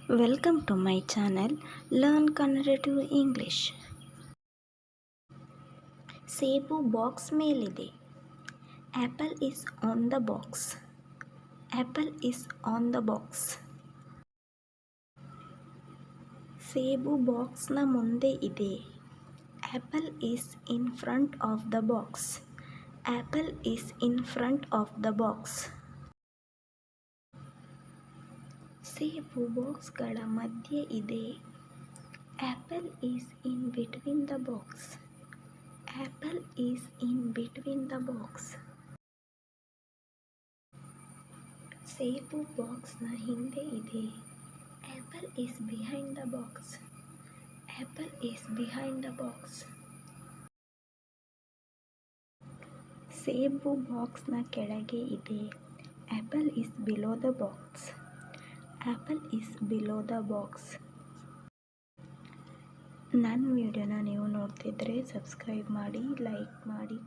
Welcome to my channel Learn Kannada to English. ಸೇಬು box ಮೇಲಿದೆ. Apple is on the box. Apple is on the box. ಸೇಬು ಬಾಕ್ಸ್ನ ಮುಂದೆ ಇದೆ. Apple is in front of the box. Apple is in front of the box. ಸೇಬು ಬಾಕ್ಸ್ಗಳ ಮಧ್ಯೆ ಇದೆ. Apple is in between the box. Apple is in between the box. ಸೇಬು ಬಾಕ್ಸ್ನ ಹಿಂದೆ ಇದೆ. Apple is behind the box. Apple is behind the box. ಸೇಬು ಬಾಕ್ಸ್ನ ಕೆಳಗೆ ಇದೆ. Apple is below the box. Apple is below the box. ನನ್ನ ವಿಡಿಯೋನ ನೀವು ನೋಡ್ತಿದ್ರೆ ಸಬ್ಸ್ಕ್ರೈಬ್ ಮಾಡಿ, ಲೈಕ್ ಮಾಡಿ,